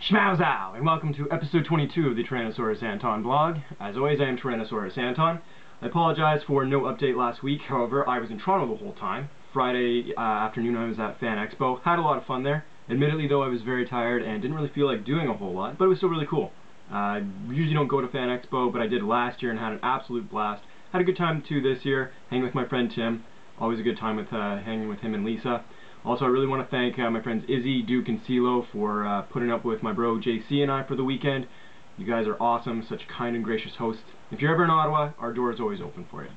Schmauzow, and welcome to episode 22 of the Tyrannosaurus Anton blog. As always, I am Tyrannosaurus Anton. I apologize for no update last week. However, I was in Toronto the whole time. Friday afternoon I was at Fan Expo. Had a lot of fun there. Admittedly though, I was very tired and didn't really feel like doing a whole lot, but it was still really cool. We usually don't go to Fan Expo, but I did last year and had an absolute blast. Had a good time too this year, hanging with my friend Tim. Always a good time with hanging with him and Lisa. Also, I really want to thank my friends Izzy, Duke, and CeeLo for putting up with my bro JC and I for the weekend. You guys are awesome, such kind and gracious hosts. If you're ever in Ottawa, our door is always open for you.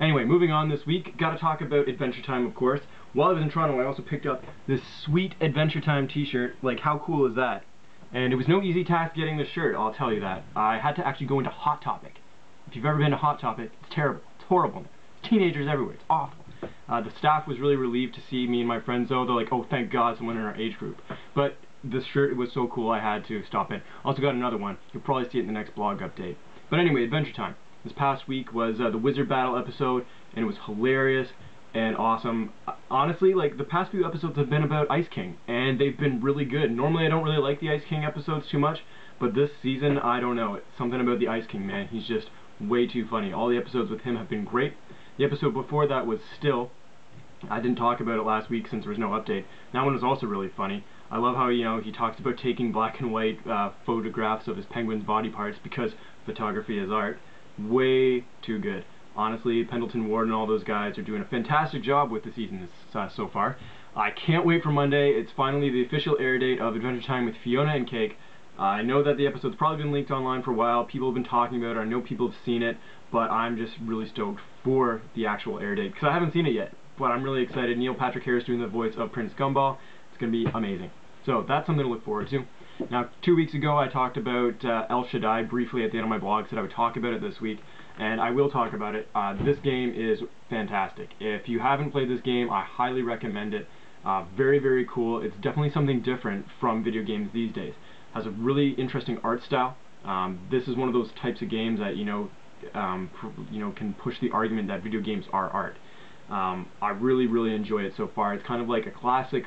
Anyway, moving on this week, got to talk about Adventure Time, of course. While I was in Toronto, I also picked up this sweet Adventure Time t-shirt. Like, how cool is that? And it was no easy task getting this shirt, I'll tell you that. I had to actually go into Hot Topic. If you've ever been to Hot Topic, it's terrible. It's horrible. Teenagers everywhere. It's awful. The staff was really relieved to see me and my friends though. They're like, oh, thank God, someone in our age group. But this shirt was so cool I had to stop in. Also got another one. You'll probably see it in the next blog update. But anyway, Adventure Time. This past week was the Wizard Battle episode, and it was hilarious and awesome. Honestly, like, the past few episodes have been about Ice King, and they've been really good. Normally I don't really like the Ice King episodes too much, but this season, I don't know. It's something about the Ice King, man. He's just way too funny. All the episodes with him have been great. The episode before that was Still. I didn't talk about it last week since there was no update. That one was also really funny. I love how, you know, he talks about taking black and white photographs of his penguin's body parts because photography is art. Way too good. Honestly, Pendleton Ward and all those guys are doing a fantastic job with the season so far. I can't wait for Monday. It's finally the official air date of Adventure Time with Fionna and Cake. I know that the episode's probably been leaked online for a while. People have been talking about it. I know people have seen it, but I'm just really stoked for the actual air date because I haven't seen it yet. But I'm really excited. Neil Patrick Harris doing the voice of Prince Gumball. It's going to be amazing. So that's something to look forward to. Now, 2 weeks ago I talked about El Shaddai briefly at the end of my blog. Said I would talk about it this week, and I will talk about it. This game is fantastic. If you haven't played this game, I highly recommend it. Very, very cool. It's definitely something different from video games these days. Has a really interesting art style. This is one of those types of games that can push the argument that video games are art. I really, really enjoy it so far. It's kind of like a classic,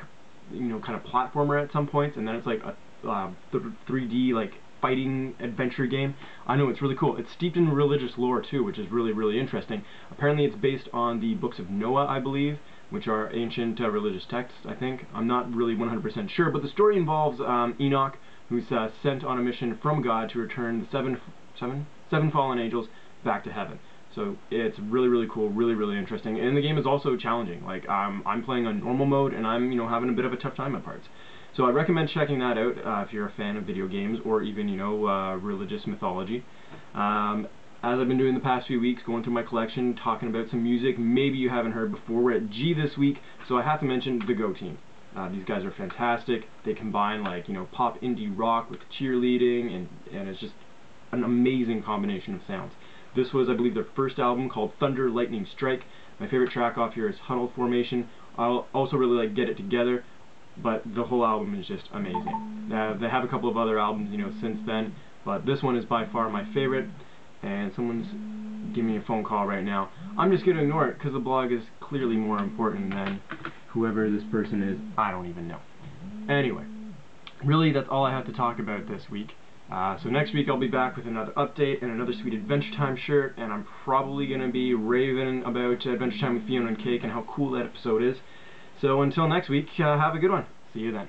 kind of platformer at some points, and then it's like a 3D like fighting adventure game. I know, it's really cool. It's steeped in religious lore too, which is really, really interesting. Apparently, it's based on the books of Noah, I believe, which are ancient religious texts. I think I'm not really 100% sure, but the story involves Enoch, who's sent on a mission from God to return the seven fallen angels back to heaven. So it's really, really cool, really, really interesting, and the game is also challenging. Like, I'm playing on normal mode, and I'm having a bit of a tough time at parts. So I recommend checking that out if you're a fan of video games or even religious mythology. As I've been doing the past few weeks, going through my collection, talking about some music maybe you haven't heard before. We're at G this week, so I have to mention the Go Team. These guys are fantastic. They combine pop indie rock with cheerleading, and it's just an amazing combination of sounds. This was, I believe, their first album called Thunder, Lightning, Strike. My favorite track off here is Huddle Formation. I'll also really like Get It Together, but the whole album is just amazing. They have a couple of other albums, since then, but this one is by far my favorite. And someone's giving me a phone call right now. I'm just going to ignore it because the blog is clearly more important than whoever this person is. I don't even know. Anyway, really that's all I have to talk about this week. So next week I'll be back with another update and another sweet Adventure Time shirt, and I'm probably going to be raving about Adventure Time with Fionna and Cake and how cool that episode is. So until next week, have a good one. See you then.